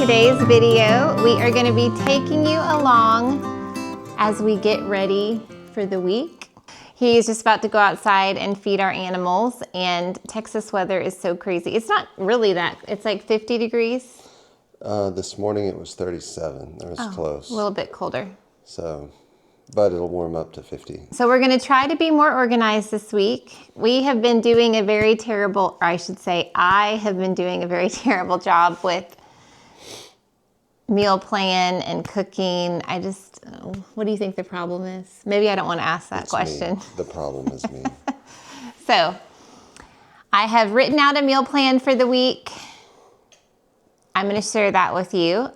today's video, we are going to be taking you along as we get ready for the week. He's just about to go outside and feed our animals, and Texas weather is so crazy. It's not really that, it's like 50 degrees. This morning it was 37. It was close. A little bit colder. So, but it'll warm up to 50. So we're going to try to be more organized this week. We have been doing a very terrible, or I should say, I have been doing a very terrible job with meal plan and cooking. What do you think the problem is? Maybe I don't want to ask that question. Me. The problem is me. So I have written out a meal plan for the week. I'm going to share that with you.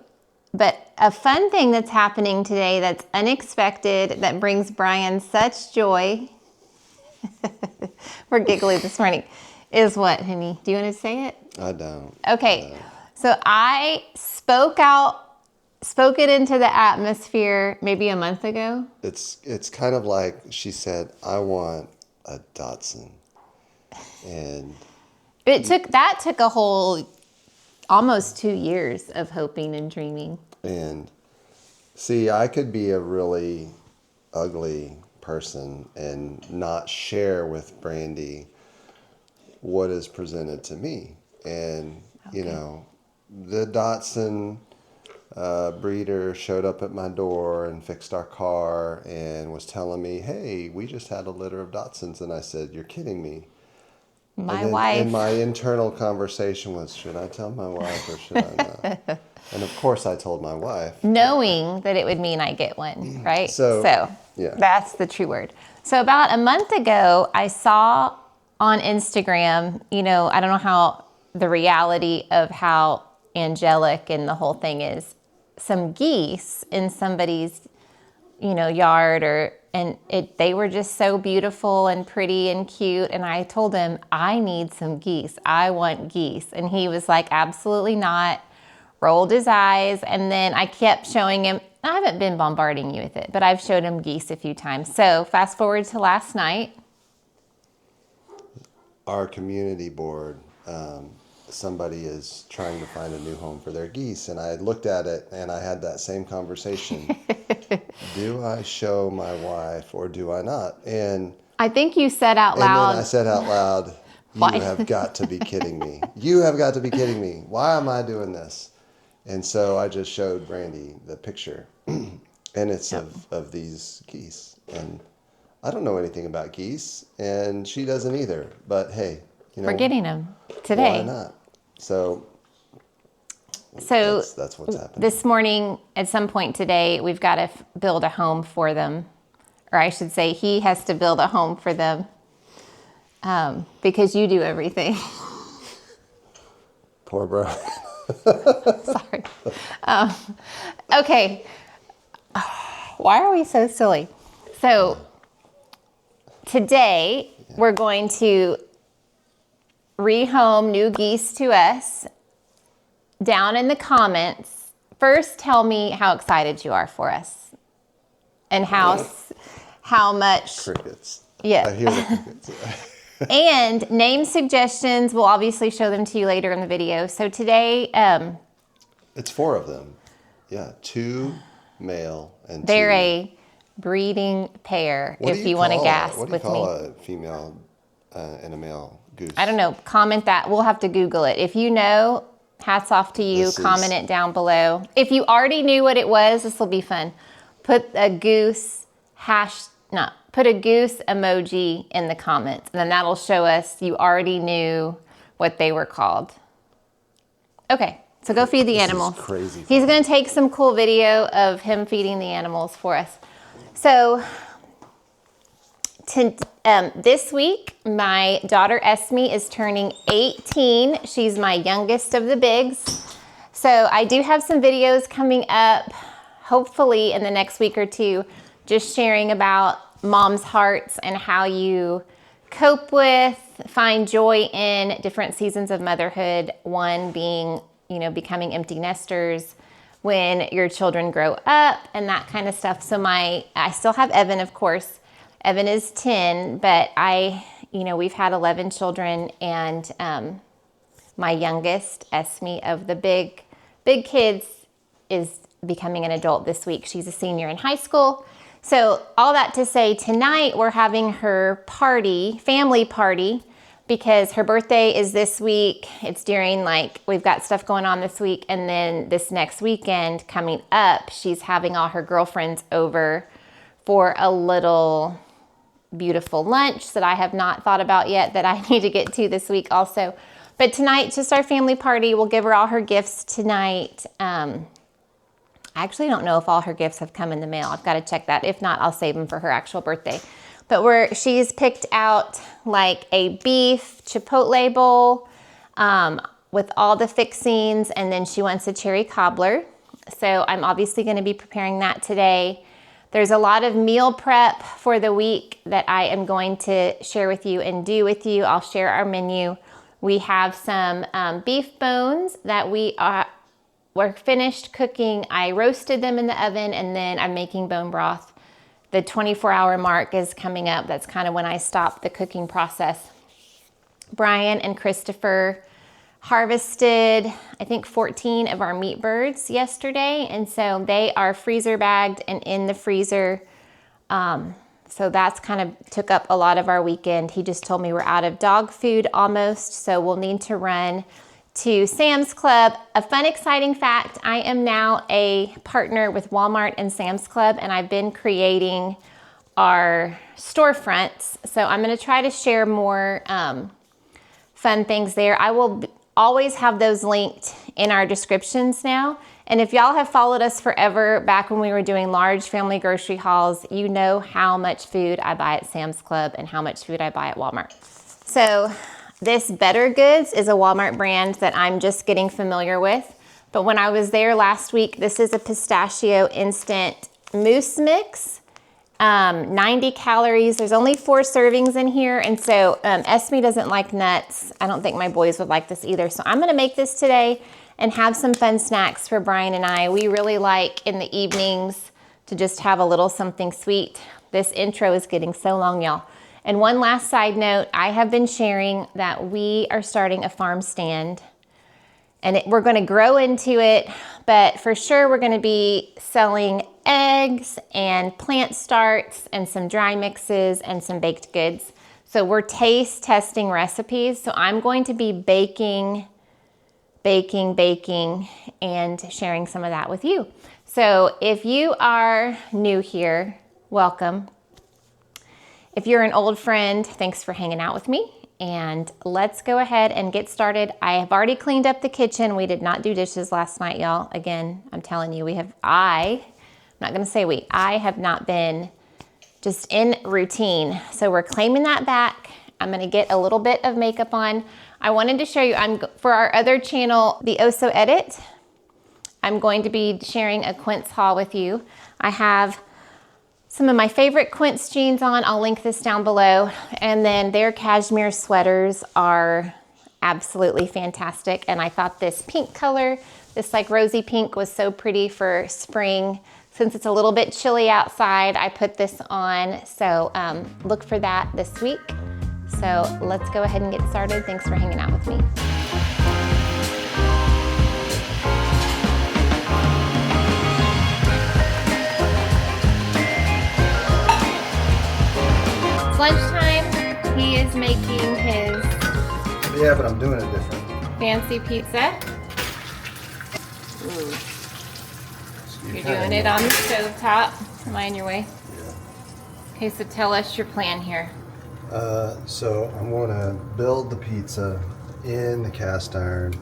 But a fun thing that's happening today that's unexpected, that brings Bryan such joy, we're giggly this morning, is what, honey? Do you want to say it? I don't. Okay, so I spoke it into the atmosphere maybe a month ago. It's kind of like she said, I want a Dachshund. And that took a whole almost 2 years of hoping and dreaming. And see, I could be a really ugly person and not share with Brandy what is presented to me. And, you know, the Dachshund breeder showed up at my door and fixed our car and was telling me, hey, we just had a litter of Dachshunds. And I said, you're kidding me. My wife. And my internal conversation was, should I tell my wife or should I not? And of course I told my wife. Knowing that it would mean I get one, right? So yeah. That's the true word. So about a month ago, I saw on Instagram, you know, I don't know how the reality of how angelic and the whole thing is, some geese in somebody's, you know, yard they were just so beautiful and pretty and cute. And I told him, I need some geese. I want geese. And he was like, absolutely not. Rolled his eyes. And then I kept showing him, I haven't been bombarding you with it, but I've showed him geese a few times. So fast forward to last night. Our community board, somebody is trying to find a new home for their geese. And I looked at it and I had that same conversation. Do I show my wife or do I not? And I think you said out loud. And then I said out loud, you have got to be kidding me. You have got to be kidding me. Why am I doing this? And so I just showed Brandy the picture. And it's of these geese. And I don't know anything about geese. And she doesn't either. But hey, you know. We're getting them today. Why not? So that's what's happening. This morning, at some point today, we've got to build a home for them. Or I should say, he has to build a home for them. Because you do everything. Poor Bryan. Sorry. Okay. Why are we so silly? So today, we're going to rehome new geese to us. Down in the comments, first tell me how excited you are for us and how much crickets. Yeah. I hear the crickets. And name suggestions. We'll obviously show them to you later in the video. So today, it's 4 of them. Yeah, 2 male and they're 2. a breeding pair. If you want to gasp with me. What do you call a female and a male goose? I don't know. Comment that. We'll have to Google it. If you know, hats off to you. Comment it down below. If you already knew what it was, this will be fun. Put a goose emoji in the comments, and then that'll show us you already knew what they were called. Okay, so go feed the animals. Is crazy. He's going to take some cool video of him feeding the animals for us. So this week, my daughter Esme is turning 18. She's my youngest of the bigs. So I do have some videos coming up, hopefully in the next week or two, just sharing about mom's hearts and how you cope with, find joy in different seasons of motherhood. One being, you know, becoming empty nesters when your children grow up and that kind of stuff. So I still have Evan, of course. Evan is 10, but we've had 11 children, and my youngest, Esme, of the big big kids is becoming an adult this week. She's a senior in high school. So all that to say, tonight we're having her party, family party, because her birthday is this week. It's during we've got stuff going on this week. And then this next weekend coming up, she's having all her girlfriends over for a little beautiful lunch that I have not thought about yet that I need to get to this week also. But tonight, just our family party. We'll give her all her gifts tonight. I actually don't know if all her gifts have come in the mail. I've got to check that. If not, I'll save them for her actual birthday. But she's picked out like a beef chipotle bowl with all the fixings, and then she wants a cherry cobbler. So I'm obviously going to be preparing that today. There's a lot of meal prep for the week that I am going to share with you and do with you. I'll share our menu. We have some beef bones that we're finished cooking. I roasted them in the oven, and then I'm making bone broth. The 24-hour mark is coming up. That's kind of when I stop the cooking process. Brian and Christopher harvested, I think, 14 of our meat birds yesterday. And so they are freezer bagged and in the freezer. So that's kind of took up a lot of our weekend. He just told me we're out of dog food almost. So we'll need to run to Sam's Club. A fun, exciting fact, I am now a partner with Walmart and Sam's Club, and I've been creating our storefronts. So I'm going to try to share more fun things there. I will always have those linked in our descriptions now. And if y'all have followed us forever, back when we were doing large family grocery hauls, you know how much food I buy at Sam's Club and how much food I buy at Walmart. So this Better Goods is a Walmart brand that I'm just getting familiar with. But when I was there last week, this is a pistachio instant mousse mix. 90 calories. There's only 4 servings in here. And so Esme doesn't like nuts. I don't think my boys would like this either. So I'm going to make this today and have some fun snacks for Brian and I. We really like in the evenings to just have a little something sweet. This intro is getting so long, y'all. And one last side note, I have been sharing that we are starting a farm stand, and we're going to grow into it, but for sure we're going to be selling eggs and plant starts and some dry mixes and some baked goods. So we're taste testing recipes. So I'm going to be baking, and sharing some of that with you. So if you are new here, welcome. If you're an old friend, thanks for hanging out with me. And let's go ahead and get started. I have already cleaned up the kitchen. We did not do dishes last night, y'all. Again, I'm telling you, I'm not gonna say I have not been just in routine. So we're claiming that back. I'm gonna get a little bit of makeup on. I wanted to show you, for our other channel, the Oso Edit, I'm going to be sharing a Quince haul with you. I have some of my favorite Quince jeans on. I'll link this down below. And then their cashmere sweaters are absolutely fantastic. And I thought this pink color, this like rosy pink, was so pretty for spring. Since it's a little bit chilly outside, I put this on. So look for that this week. So let's go ahead and get started. Thanks for hanging out with me. Lunchtime, he is making his Yeah, but I'm doing it different. fancy pizza. Ooh. So You're doing it on the stove top. Am I in your way? Yeah. Okay, so tell us your plan here. So I'm going to build the pizza in the cast iron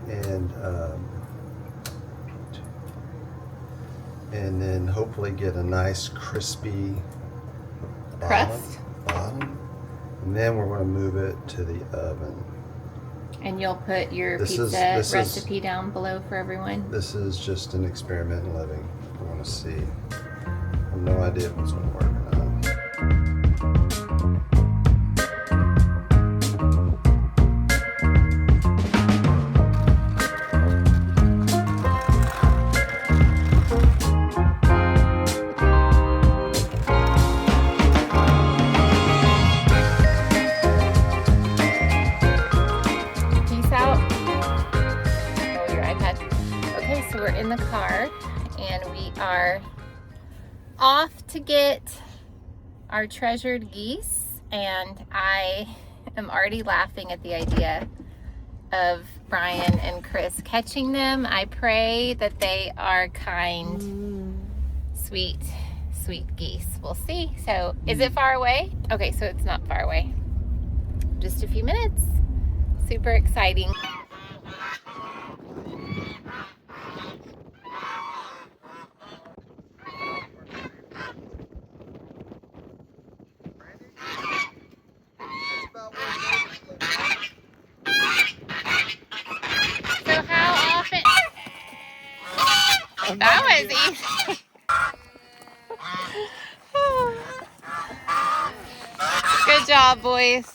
and then hopefully get a nice crispy Crust? bottom. And then we're going to move it to the oven. And you'll put your This pizza is- recipe down below for everyone. This is just an experiment in living. I want to see. I have no idea if it's going to work or not. Peace out. Oh, your iPad. are off to get our treasured geese, and I am already laughing at the idea of Brian and Chris catching them. I pray that they are kind, sweet geese. We'll see. So, is it far away? Okay, so it's not far away. Just a few minutes. Super exciting. So how often? That was easy. Good job, boys.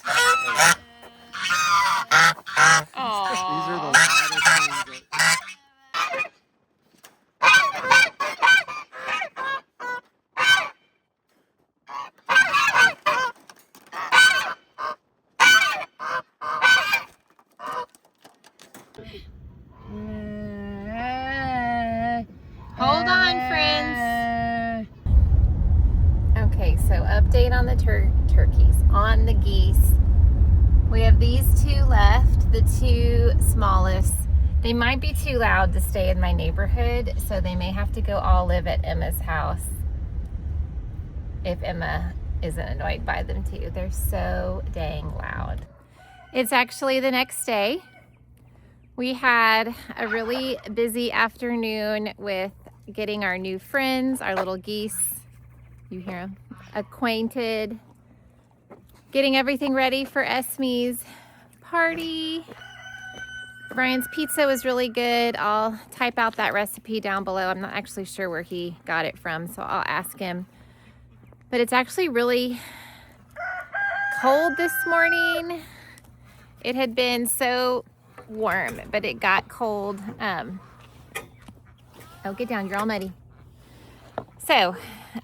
Aww. These are the loudest ones that... Hold on, friends. Okay, so update on the turkeys, on the geese. We have these two left, the two smallest. They might be too loud to stay in my neighborhood, so they may have to go all live at Emma's house if Emma isn't annoyed by them too. They're so dang loud. It's actually the next day. We had a really busy afternoon with getting our new friends, our little geese, you hear them, acquainted, getting everything ready for Esme's party. Brian's pizza was really good. I'll type out that recipe down below. I'm not actually sure where he got it from, so I'll ask him. But it's actually really cold this morning. It had been so warm, but it got cold. Oh, get down, you're all muddy. So,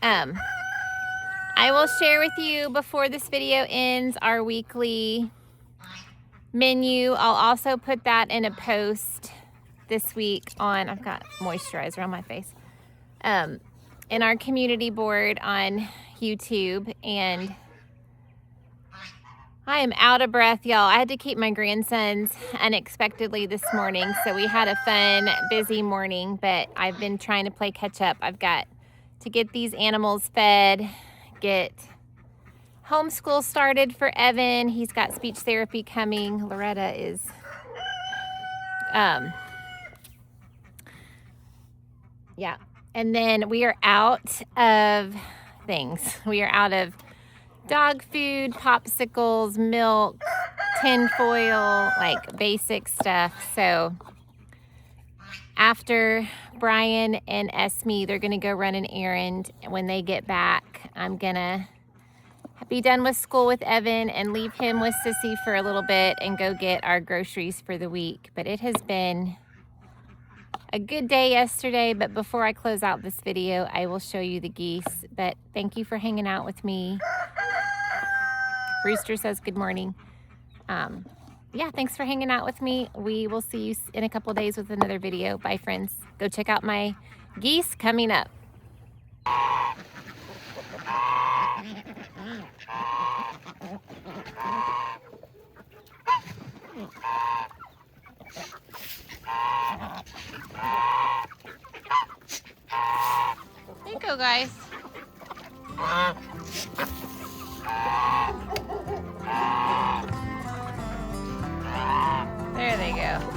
I will share with you before this video ends our weekly menu. I'll also put that in a post this week on, I've got moisturizer on my face, in our community board on YouTube. And I am out of breath, y'all. I had to keep my grandsons unexpectedly this morning, so we had a fun, busy morning, but I've been trying to play catch up. I've got to get these animals fed, get homeschool started for Evan. He's got speech therapy coming. Loretta is, yeah. And then we are out of things. We are out of dog food, popsicles, milk, tin foil, like basic stuff. So after Brian and Esme, they're gonna go run an errand. When they get back, I'm gonna be done with school with Evan and leave him with Sissy for a little bit and go get our groceries for the week. But it has been a good day yesterday. But before I close out this video, I will show you the geese. But thank you for hanging out with me. Rooster says good morning. Yeah, thanks for hanging out with me. We will see you in a couple days with another video. Bye, friends. Go check out my geese coming up. There you go, guys. There they go.